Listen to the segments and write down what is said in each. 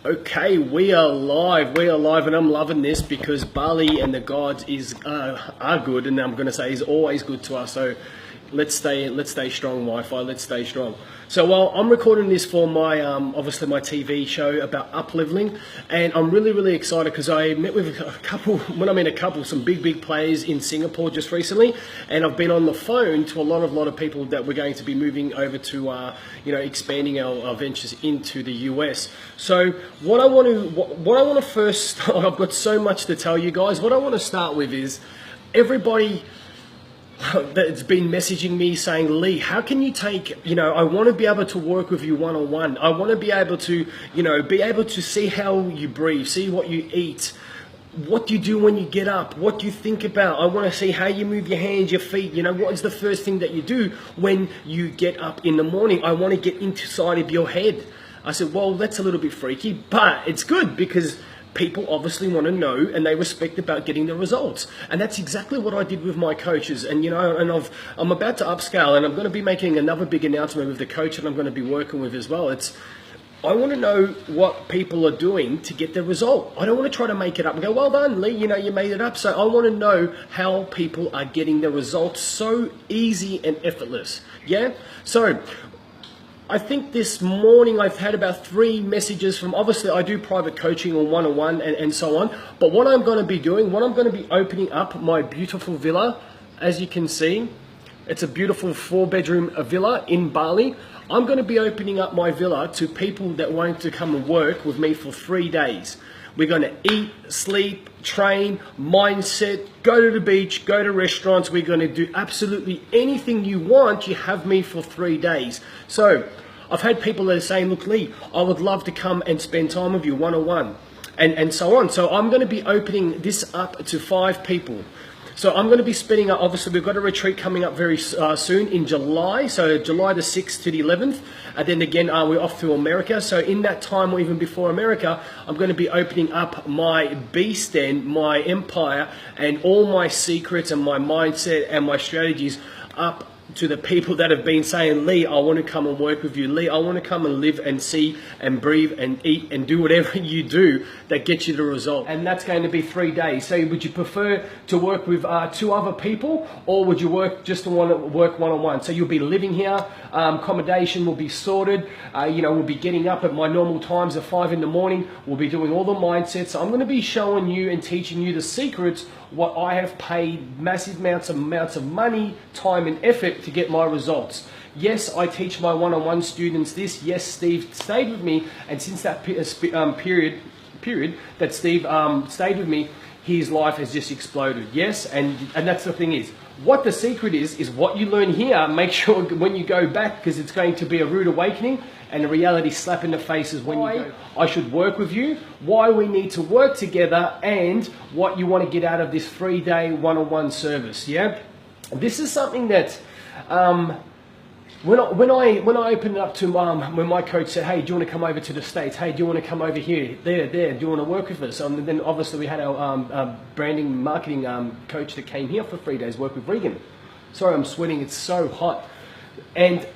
Okay, we are live, and I'm loving this because Bali and the gods are good, and I'm going to say is always good to us. So let's stay strong, Wi-Fi. Let's stay strong. So while I'm recording this for my obviously my TV show about up leveling, and I'm really excited because I met with some big players in Singapore just recently, and I've been on the phone to a lot of people that we're going to be moving over to expanding our ventures into the US. So what I want to first I've got so much to tell you guys. What I want to start with is everybody that's been messaging me saying, Leigh, how can you take, I want to be able to work with you one-on-one. I want to be able to see how you breathe, see what you eat, what you do when you get up, what you think about. I want to see how you move your hands, your feet. What is the first thing that you do when you get up in the morning? I want to get inside of your head. I said, well, that's a little bit freaky, but it's good because people obviously want to know and they respect about getting the results. And that's exactly what I did with my coaches. And, I'm about to upscale, and I'm going to be making another big announcement with the coach that I'm going to be working with as well. I want to know what people are doing to get the result. I don't want to try to make it up and go, well done, Leigh, you made it up. So I want to know how people are getting the results so easy and effortless. Yeah? So I think this morning I've had about 3 messages from, obviously I do private coaching or one-on-one and so on. But what I'm going to be doing, I'm going to be opening up my beautiful villa. As you can see, it's a beautiful 4-bedroom villa in Bali. I'm going to be opening up my villa to people that want to come and work with me for 3 days. We're going to eat, sleep, train, mindset, go to the beach, go to restaurants. We're going to do absolutely anything you want. You have me for 3 days. So I've had people that are saying, look, Leigh, I would love to come and spend time with you one-on-one and so on. So I'm going to be opening this up to 5 people. So I'm going to be spending, obviously we've got a retreat coming up very soon in July, so July the 6th to the 11th, and then again we're off to America. So in that time, or even before America, I'm going to be opening up my beast den, my empire, and all my secrets and my mindset and my strategies up to the people that have been saying, Leigh, I want to come and work with you. Leigh, I want to come and live and see and breathe and eat and do whatever you do that gets you the result. And that's going to be 3 days. So would you prefer to work with 2 other people, or would you just want to work one-on-one? So you'll be living here, accommodation will be sorted, we'll be getting up at my normal times at 5 in the morning. We'll be doing all the mindsets. So I'm going to be showing you and teaching you the secrets, what I have paid massive amounts of money, time and effort to get my results. Yes, I teach my one-on-one students this. Yes, Steve stayed with me, and since that period that Steve stayed with me, his life has just exploded. Yes, and that's the thing is, what the secret is what you learn here. Make sure when you go back, because it's going to be a rude awakening and a reality slap in the faces when you go. I should work with you, why we need to work together, and what you want to get out of this 3-day one-on-one service. Yeah, this is something that when I opened it up to when my coach said, hey, do you want to come over to the States? Hey, do you want to come over here? There, do you want to work with us? And then obviously we had our branding marketing coach that came here for 3 days, work with Regan. Sorry, I'm sweating, it's so hot. And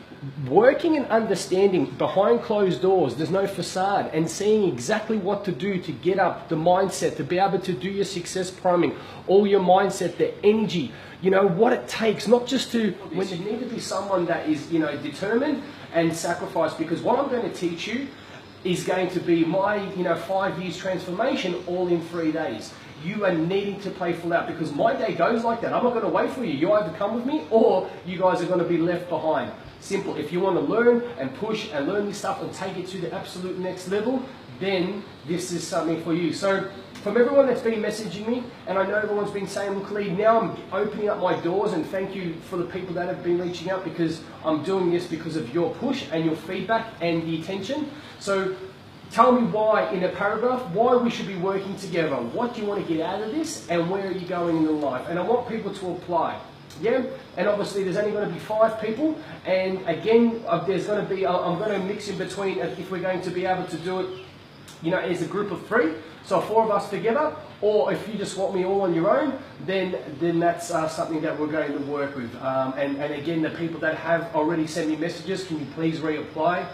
working and understanding behind closed doors, there's no facade, and seeing exactly what to do to get up, the mindset, to be able to do your success priming, all your mindset, the energy, what it takes, not just to, when you need to be someone that is, determined and sacrificed, because what I'm going to teach you is going to be my, 5 years transformation all in 3 days. You are needing to play full out, because my day goes like that. I'm not going to wait for you. You either come with me or you guys are going to be left behind. Simple. If you want to learn and push and learn this stuff and take it to the absolute next level, then this is something for you. So from everyone that's been messaging me, and I know everyone's been saying, look, Leigh, now I'm opening up my doors, and thank you for the people that have been reaching out, because I'm doing this because of your push and your feedback and the attention. So tell me why, in a paragraph, why we should be working together. What do you want to get out of this, and where are you going in life? And I want people to apply. Yeah, and obviously there's only going to be 5 people, and again, there's going to be, I'm going to mix in between if we're going to be able to do it, as a group of 3, so 4 of us together, or if you just want me all on your own, then that's something that we're going to work with. And again, the people that have already sent me messages, can you please reapply?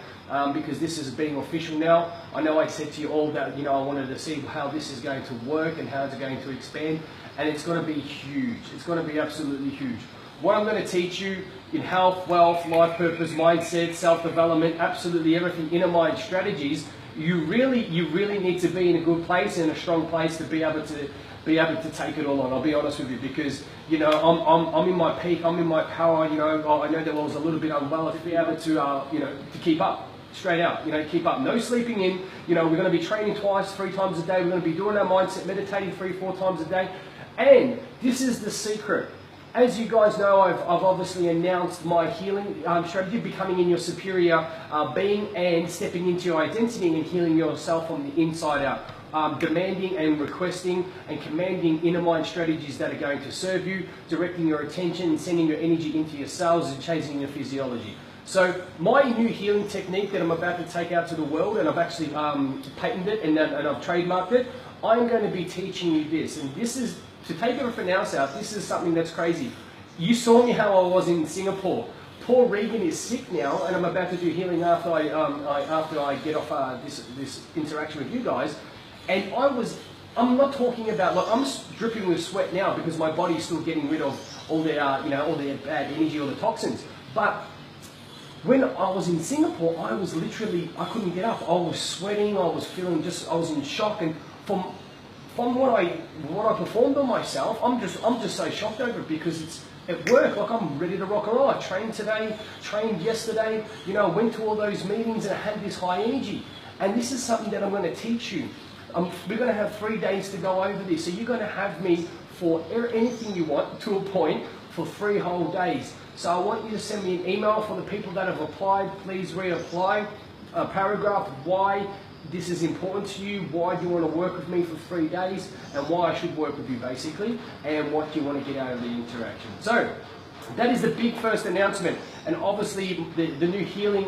Because this is being official now. I know I said to you all that, you know, I wanted to see how this is going to work and how it's going to expand, and it's going to be huge. It's going to be absolutely huge. What I'm going to teach you in health, wealth, life purpose, mindset, self-development, absolutely everything, inner mind strategies, you really need to be in a good place, in a strong place to be able to take it all on. I'll be honest with you, because you know I'm in my peak, I'm in my power. You know, I know that I was a little bit unwell to be able to you know, to keep up. Straight out, you know, keep up. No sleeping in. You know, we're going to be training twice, 3 times a day. We're going to be doing our mindset, meditating 3-4 times a day. And this is the secret. As you guys know, I've obviously announced my healing strategy, becoming in your superior being and stepping into your identity and healing yourself from the inside out. Demanding and requesting and commanding inner mind strategies that are going to serve you, directing your attention and sending your energy into your cells and changing your physiology. So my new healing technique that I'm about to take out to the world, and I've actually patented it and I've trademarked it, I'm going to be teaching you this. And this is, to take everything else out, this is something that's crazy. You saw me how I was in Singapore. Poor Regan is sick now, and I'm about to do healing after I get off this interaction with you guys. And I'm not talking about, like, I'm dripping with sweat now because my body's still getting rid of all their, you know, all their bad energy, all the toxins. But when I was in Singapore, I was literally, I couldn't get up. I was sweating, I was feeling I was in shock. And from what I performed on myself, I'm just so shocked over it, because it's at work, like, I'm ready to rock and roll. I trained today, trained yesterday, you know, went to all those meetings and I had this high energy. And this is something that I'm going to teach you. We're going to have 3 days to go over this. So you're going to have me for anything you want, to a point, for 3 whole days. So I want you to send me an email. For the people that have applied, please reapply. A paragraph why this is important to you, why do you want to work with me for 3 days, and why I should work with you, basically, and what do you want to get out of the interaction. So that is the big first announcement, and obviously the new healing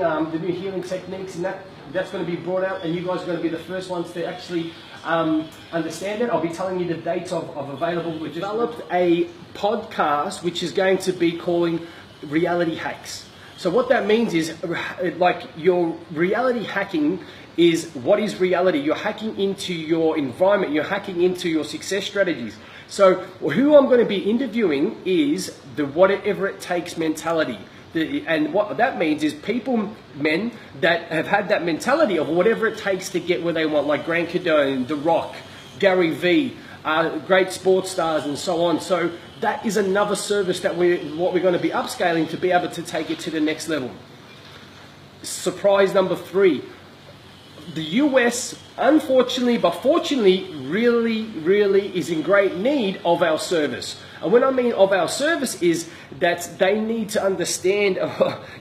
techniques, and that's going to be brought out, and you guys are going to be the first ones to actually understand it. I'll be telling you the dates of available. We've developed a podcast which is going to be calling Reality Hacks. So what that means is, like, your reality hacking is, what is reality? You're hacking into your environment, you're hacking into your success strategies. So who I'm going to be interviewing is the whatever it takes mentality. And what that means is men that have had that mentality of whatever it takes to get where they want, like Grant Cardone, The Rock, Gary Vee, great sports stars and so on. So that is another service that we're going to be upscaling to be able to take it to the next level. Surprise number 3. The US, unfortunately, but fortunately, really is in great need of our service. And when I mean of our service is that they need to understand,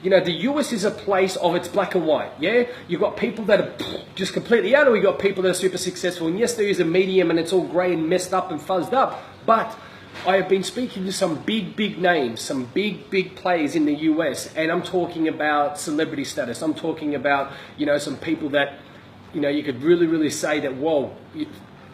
you know, the US is a place of it's black and white, yeah? You've got people that are just completely out, or you've got people that are super successful. And yes, there is a medium and it's all grey and messed up and fuzzed up, but I have been speaking to some big names, some big players in the US, and I'm talking about celebrity status. I'm talking about, you know, some people that, you know, you could really say that, whoa, you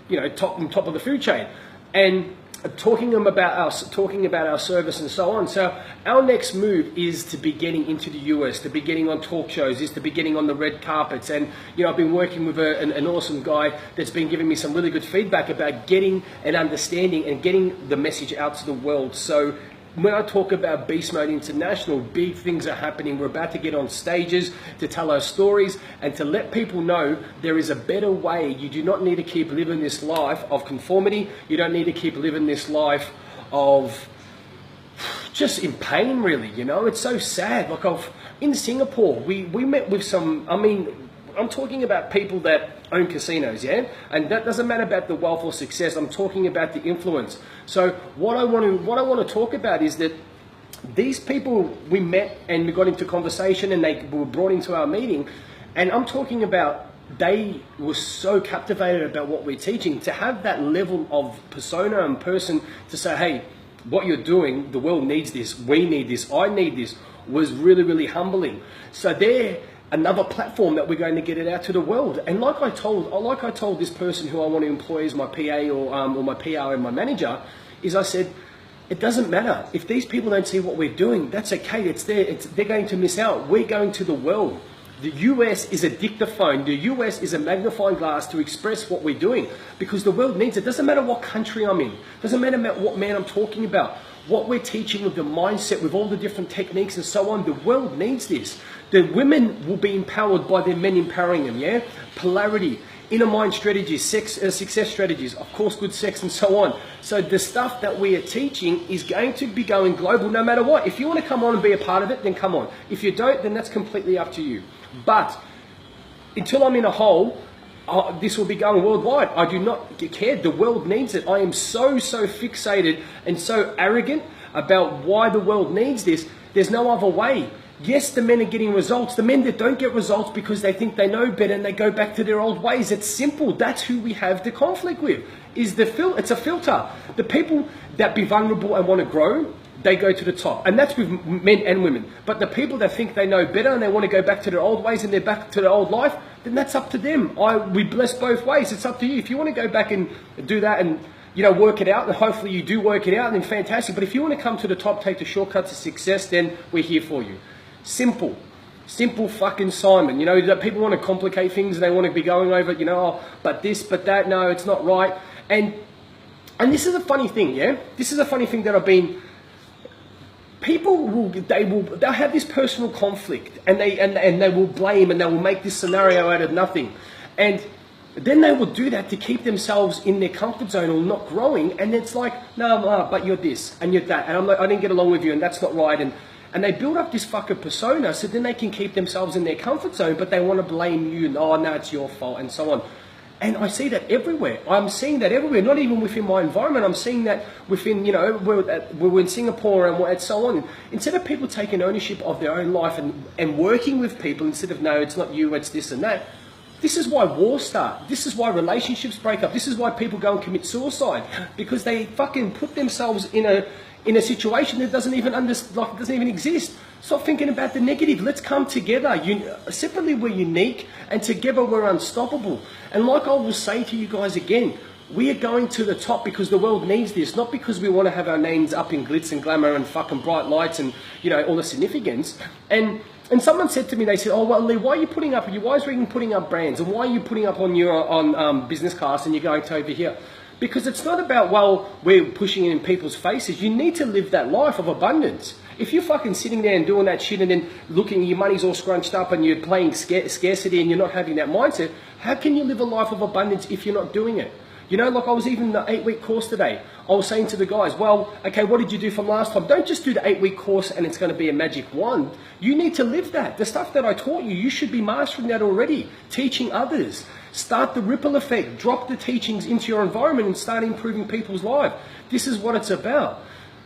know, top of the food chain, and talking about our service and so on. So our next move is to be getting into the US, to be getting on talk shows, is to be getting on the red carpets. And, you know, I've been working with an awesome guy that's been giving me some really good feedback about getting and understanding and getting the message out to the world. So when I talk about Beast Mode International, big things are happening. We're about to get on stages to tell our stories and to let people know there is a better way. You do not need to keep living this life of conformity. You don't need to keep living this life of just in pain, really. You know, it's so sad. Like, in Singapore, we met with some, I mean, I'm talking about people that own casinos, yeah? And that doesn't matter about the wealth or success. I'm talking about the influence. So what I want to talk about is that these people we met and we got into conversation and they were brought into our meeting, and I'm talking about they were so captivated about what we're teaching, to have that level of persona and person to say, hey, what you're doing, the world needs this, we need this, I need this, was really humbling. So another platform that we're going to get it out to the world. And like I told this person who I want to employ as my PA or my PR and my manager, is I said, it doesn't matter if these people don't see what we're doing. That's okay. They're going to miss out. We're going to the world. The US is a dictaphone. The US is a magnifying glass to express what we're doing, because the world needs it. Doesn't matter what country I'm in. Doesn't matter what man I'm talking about. What we're teaching with the mindset, with all the different techniques and so on, the world needs this. The women will be empowered by their men empowering them, yeah? Polarity, inner mind strategies, success strategies, of course, good sex and so on. So the stuff that we are teaching is going to be going global no matter what. If you want to come on and be a part of it, then come on. If you don't, then that's completely up to you. But until I'm in a hole, this will be going worldwide. I do not care. The world needs it. I am so fixated and so arrogant about why the world needs this. There's no other way. Yes, the men are getting results. The men that don't get results because they think they know better and they go back to their old ways. It's simple. That's who we have the conflict with. It's a filter. The people that be vulnerable and want to grow, they go to the top. And that's with men and women. But the people that think they know better and they want to go back to their old ways and they're back to their old life, then that's up to them. We bless both ways. It's up to you. If you want to go back and do that and work it out, and hopefully you do work it out, then fantastic. But if you want to come to the top, take the shortcuts to success, then we're here for you. Simple fucking Simon. That people want to complicate things and they want to be going over, but this, but that. No, it's not right. And this is a funny thing, yeah. This is a funny thing that they'll have this personal conflict and they will blame and they will make this scenario out of nothing, and then they will do that to keep themselves in their comfort zone or not growing. And it's like, no, but you're this and you're that, and I didn't get along with you, and that's not right. And they build up this fucking persona so then they can keep themselves in their comfort zone, but they want to blame you and, no, it's your fault and so on. And I see that everywhere. I'm seeing that everywhere, not even within my environment. I'm seeing that within, we're in Singapore and so on. Instead of people taking ownership of their own life and working with people instead of, no, it's not you, it's this and that. This is why wars start. This is why relationships break up. This is why people go and commit suicide, because they fucking put themselves in a situation that doesn't even exist. Stop thinking about the negative. Let's come together. Separately we're unique, and together we're unstoppable. And like I will say to you guys again, we are going to the top because the world needs this, not because we want to have our names up in glitz and glamour and fucking bright lights and all the significance. And someone said to me, they said, oh, well, Leigh, why are you putting up brands, and why are you putting up on business class and you're going to over here? Because it's not about, well, we're pushing it in people's faces. You need to live that life of abundance. If you're fucking sitting there and doing that shit and then looking, your money's all scrunched up and you're playing scarcity and you're not having that mindset, how can you live a life of abundance if you're not doing it? Like I was even in the 8-week course today. I was saying to the guys, well, okay, what did you do from last time? Don't just do the 8-week course and it's going to be a magic wand. You need to live that. The stuff that I taught you, you should be mastering that already, teaching others. Start the ripple effect. Drop the teachings into your environment and start improving people's lives. This is what it's about.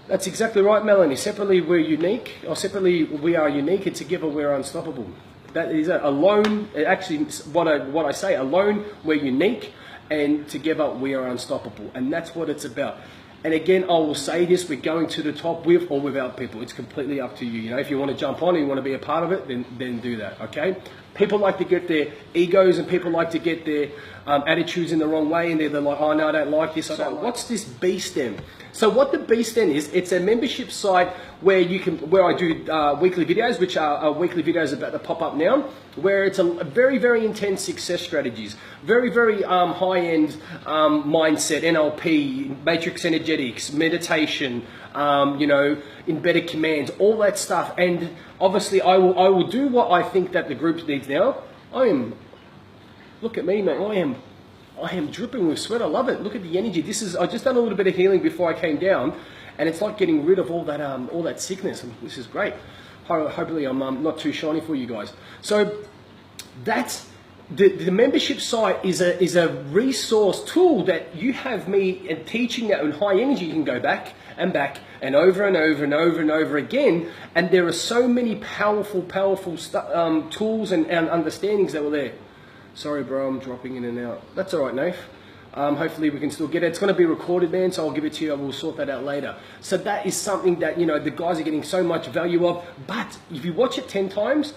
That's exactly right, Melanie. Separately, we're unique. Or separately, we are unique, and together, we're unstoppable. That is alone. Actually, what I say, alone, we're unique, and together, we are unstoppable. And that's what it's about. And again, I will say this, we're going to the top with or without people. It's completely up to you. If you want to jump on and you want to be a part of it, then do that, okay? People like to get their egos and people like to get their attitudes in the wrong way, and they're like, oh, no, I don't like this. What's this Beast Den? So what the Beast Den is, it's a membership site where I do weekly videos, which are weekly videos about to pop up now, where it's a very, very intense success strategies, very, very high-end mindset, NLP, matrix energetics, meditation, embedded commands, all that stuff. And obviously I will do what I think that the group needs now. Look at me, man, I am dripping with sweat. I love it. Look at the energy. I just done a little bit of healing before I came down, and it's like getting rid of all that sickness. And this is great. Hopefully, I'm not too shiny for you guys. So that's the membership site is a resource tool that you have me and teaching that in high energy. You can go back and over and over and over and over again. And there are so many powerful tools and understandings that were there. Sorry, bro, I'm dropping in and out. That's all right, Nath. Hopefully we can still get it. It's going to be recorded, man, so I'll give it to you. I will sort that out later. So that is something that, the guys are getting so much value of. But if you watch it 10 times,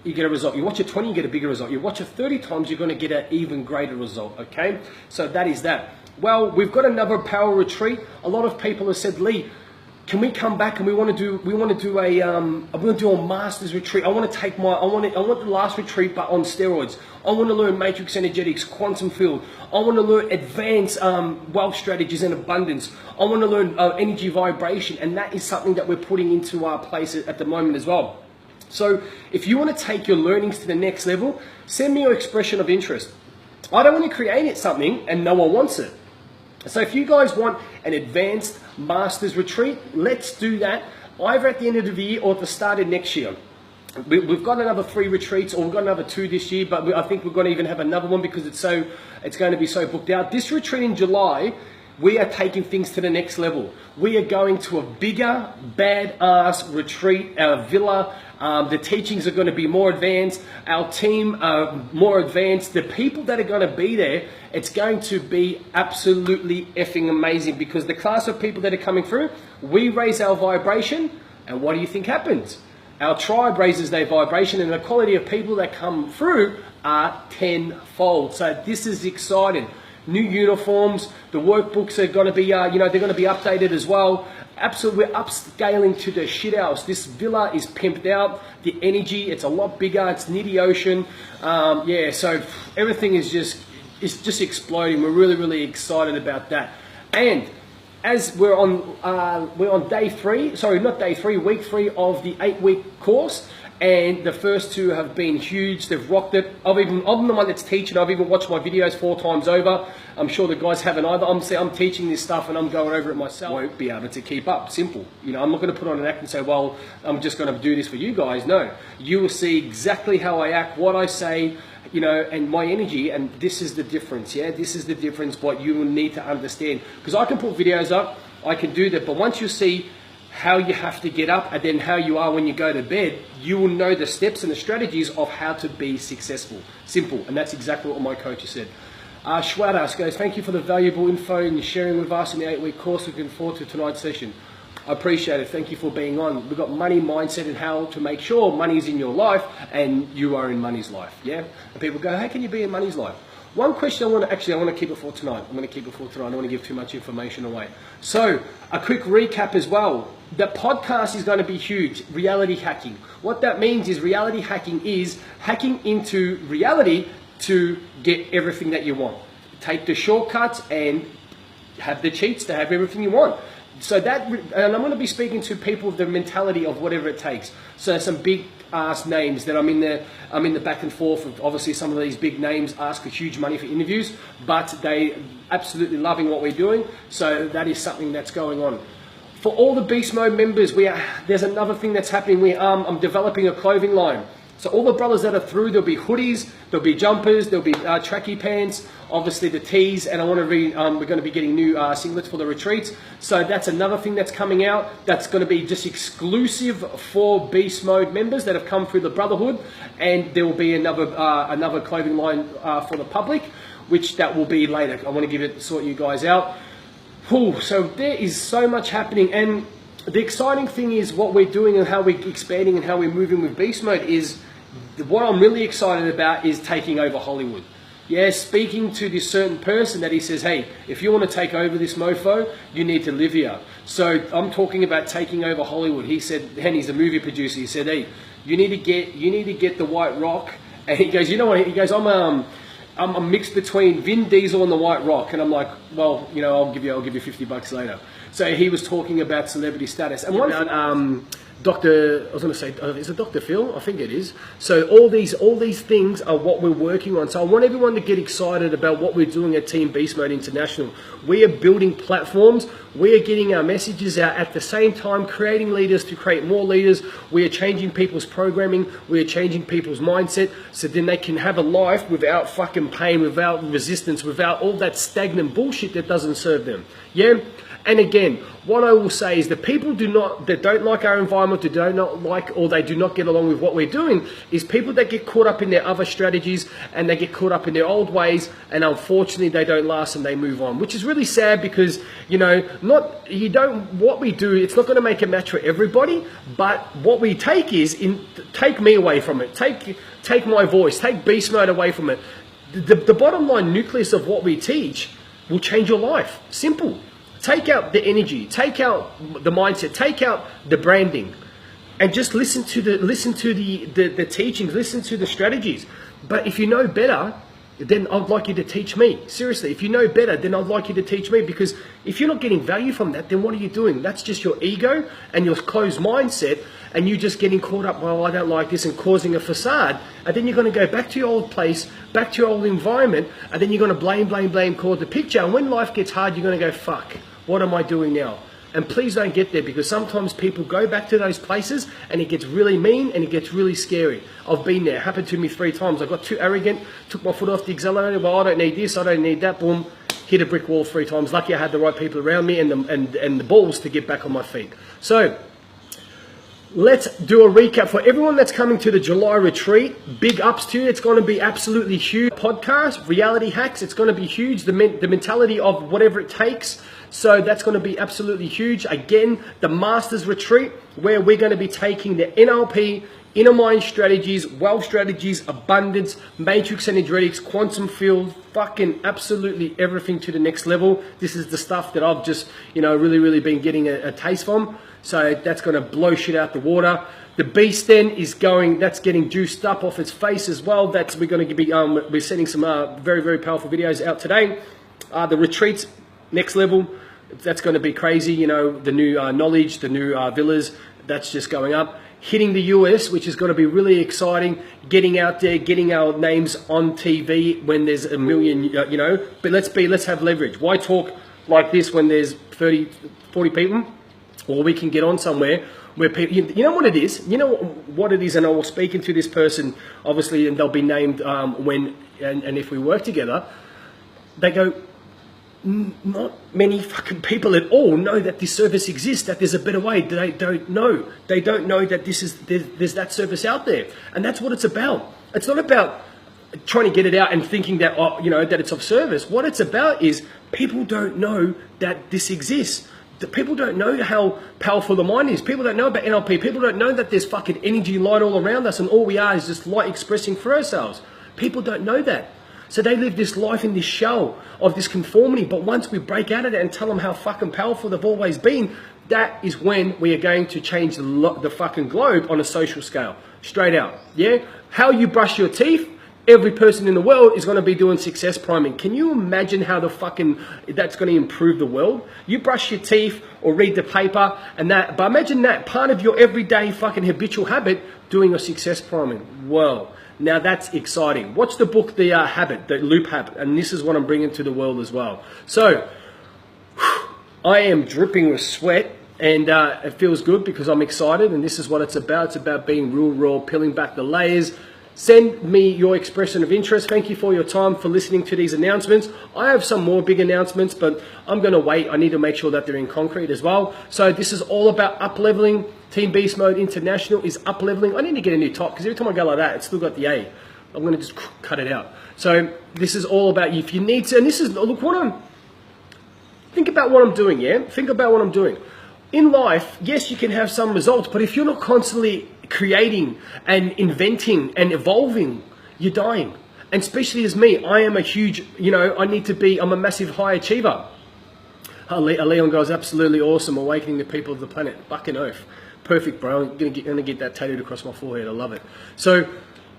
you get a result. You watch it 20, you get a bigger result. You watch it 30 times, you're going to get an even greater result, okay? So that is that. Well, we've got another power retreat. A lot of people have said, Leigh, can we come back and we want to do a master's retreat. I want the last retreat but on steroids. I want to learn matrix energetics, quantum field. I want to learn advanced wealth strategies and abundance. I want to learn energy vibration, and that is something that we're putting into our place at the moment as well. So if you want to take your learnings to the next level, send me your expression of interest. I don't want to create something and no one wants it. So if you guys want an advanced master's retreat, let's do that either at the end of the year or at the start of next year. We've got another 3 retreats, or we've got another 2 this year, but I think we're going to even have another one because it's going to be so booked out. This retreat in July, we are taking things to the next level. We are going to a bigger, badass retreat, our villa. The teachings are going to be more advanced. Our team are more advanced. The people that are going to be there, it's going to be absolutely effing amazing, because the class of people that are coming through, we raise our vibration, and what do you think happens? Our tribe raises their vibration, and the quality of people that come through are tenfold. So this is exciting. New uniforms, the workbooks are going to be, they're going to be updated as well. Absolutely, we're upscaling to the shit house. This villa is pimped out. The energy, it's a lot bigger. It's near the ocean. So everything is just exploding. We're really, really excited about that. And as we're on day 3, sorry, not day 3, week 3 of the 8-week course. And the first 2 have been huge. They've rocked it. I'm the one that's teaching. I've even watched my videos 4 times over. I'm sure the guys haven't either. I'm teaching this stuff and I'm going over it myself. I won't be able to keep up. Simple. I'm not going to put on an act and say, well, I'm just going to do this for you guys. No. You will see exactly how I act, what I say, and my energy, and this is the difference, yeah? This is the difference, what you will need to understand. Because I can put videos up, I can do that, but once you see how you have to get up and then how you are when you go to bed, you will know the steps and the strategies of how to be successful. Simple. And that's exactly what my coach has said. Schwadas goes, thank you for the valuable info and sharing with us in the 8-week course. Looking forward to tonight's session. I appreciate it. Thank you for being on. We've got money mindset and how to make sure money's in your life and you are in money's life. Yeah? And people go, how can you be in money's life? One question I want to keep it for tonight. I don't want to give too much information away. So, a quick recap as well. The podcast is going to be huge. Reality hacking. What that means is reality hacking is hacking into reality to get everything that you want. Take the shortcuts and have the cheats to have everything you want. So and I'm going to be speaking to people with the mentality of whatever it takes. So some big ass names that I'm in the back and forth of. Obviously some of these big names ask for huge money for interviews, but they absolutely loving what we're doing. So that is something that's going on. For all the Beast Mode members, there's another thing that's happening. I'm developing a clothing line. So all the brothers that are through, there'll be hoodies, there'll be jumpers, there'll be tracky pants, obviously the tees, and we're going to be getting new singlets for the retreats. So that's another thing that's coming out. That's going to be just exclusive for Beast Mode members that have come through the Brotherhood, and there will be another clothing line for the public, which that will be later. I want to sort you guys out. So there is so much happening, and the exciting thing is what we're doing and how we're expanding and how we're moving with Beast Mode is what I'm really excited about is taking over Hollywood. Yeah, speaking to this certain person that he says, hey, if you want to take over this mofo, you need to live here. So I'm talking about taking over Hollywood. He said, and he's a movie producer. He said, hey, you need to get the White Rock. And he goes, you know what? He goes, I'm a mix between Vin Diesel and the White Rock. And I'm like, well, I'll give you $50 later. So he was talking about celebrity status. And one is it Dr. Phil? I think it is. So all these things are what we're working on. So I want everyone to get excited about what we're doing at Team Beast Mode International. We are building platforms. We are getting our messages out at the same time, creating leaders to create more leaders. We are changing people's programming. We are changing people's mindset so then they can have a life without fucking pain, without resistance, without all that stagnant bullshit that doesn't serve them. Yeah? And again, what I will say is the people that don't like our environment, they do not get along with what we're doing, is people that get caught up in their other strategies and they get caught up in their old ways, and unfortunately they don't last and they move on, which is really sad because, not what we do, it's not going to make a match for everybody, but what we take take me away from it, take my voice, take beast mode away from it. The bottom line nucleus of what we teach will change your life. Simple. Take out the energy, take out the mindset, take out the branding, and just listen to the teachings, listen to the strategies. But if you know better, then I'd like you to teach me. Seriously, if you know better, then I'd like you to teach me, because if you're not getting value from that, then what are you doing? That's just your ego and your closed mindset, and you just getting caught up, well, I don't like this, and causing a facade. And then you're going to go back to your old place, back to your old environment, and then you're going to blame, cause the picture. And when life gets hard, you're going to go, fuck, what am I doing now? And please don't get there, because sometimes people go back to those places and it gets really mean and it gets really scary. I've been there. It happened to me 3 times. I got too arrogant, took my foot off the accelerator. Well, I don't need this, I don't need that. Boom, hit a brick wall 3 times. Lucky I had the right people around me and the balls to get back on my feet. So let's do a recap for everyone that's coming to the July retreat. Big ups to you. It's going to be absolutely huge. Podcast, reality hacks. It's going to be huge. The mentality of whatever it takes. So that's going to be absolutely huge. Again, the Masters Retreat, where we're going to be taking the NLP, inner mind strategies, wealth strategies, abundance, matrix energetics, quantum field, fucking absolutely everything to the next level. This is the stuff that I've just, really been getting a taste from. So that's going to blow shit out the water. The beast then is that's getting juiced up off its face as well. We're going to be, we're sending some very powerful videos out today. The retreats, next level, that's going to be crazy. The new knowledge, the new villas, that's just going up. Hitting the US, which is going to be really exciting. Getting out there, getting our names on TV when there's a million, But let's have leverage. Why talk like this when there's 30, 40 people? Or we can get on somewhere where people, you know what it is? You know what it is, and I will speak into this person, obviously, and they'll be named and if we work together. They go, not many fucking people at all know that this service exists, that there's a better way. They don't know. They don't know that there's that service out there. And that's what it's about. It's not about trying to get it out and thinking that, that it's of service. What it's about is people don't know that this exists. People don't know how powerful the mind is. People don't know about NLP. People don't know that there's fucking energy light all around us and all we are is just light expressing for ourselves. People don't know that. So they live this life in this shell of this conformity. But once we break out of it and tell them how fucking powerful they've always been, that is when we are going to change the fucking globe on a social scale. Straight out. Yeah? How you brush your teeth, every person in the world is going to be doing success priming. Can you imagine how that's going to improve the world? You brush your teeth or read the paper and that, but imagine that part of your everyday fucking habitual habit doing your success priming. Whoa. Now that's exciting. Watch the book, The Loop Habit, and this is what I'm bringing to the world as well. So, I am dripping with sweat, and it feels good because I'm excited, and this is what it's about. It's about being real raw, peeling back the layers. Send me your expression of interest. Thank you for your time, for listening to these announcements. I have some more big announcements, but I'm going to wait. I need to make sure that they're in concrete as well. So this is all about up-leveling. Team Beast Mode International is up-leveling. I need to get a new top because every time I go like that, it's still got the A. I'm going to just cut it out. So this is all about you. If you need to, and this is, think about what I'm doing, yeah? Think about what I'm doing. In life, yes, you can have some results, but if you're not constantly creating and inventing and evolving, you're dying. And especially as me, I am a huge, I'm a massive high achiever. Leon goes, absolutely awesome, awakening the people of the planet. Fucking oath. Perfect, bro. I'm gonna get that tattooed across my forehead. I love it. So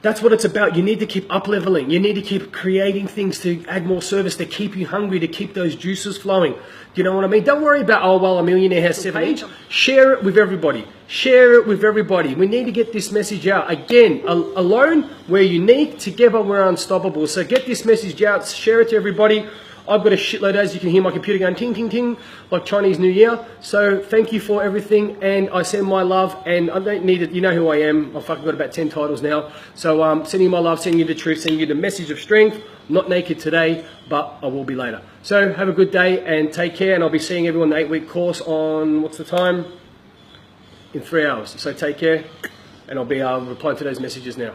that's what it's about. You need to keep up-leveling. You need to keep creating things to add more service, to keep you hungry, to keep those juices flowing. Do you know what I mean? Don't worry about, a millionaire has 7 age. Share it with everybody. Share it with everybody. We need to get this message out. Again, alone, we're unique. Together, we're unstoppable. So get this message out. Share it to everybody. I've got a shitload, as you can hear my computer going ting, ting, ting, like Chinese New Year. So thank you for everything, and I send my love, and I don't need it. You know who I am. I've fucking got about 10 titles now. So sending you my love, sending you the truth, sending you the message of strength. Not naked today, but I will be later. So have a good day, and take care, and I'll be seeing everyone in the 8-week course on, what's the time? In 3 hours. So take care, and I'll be replying to those messages now.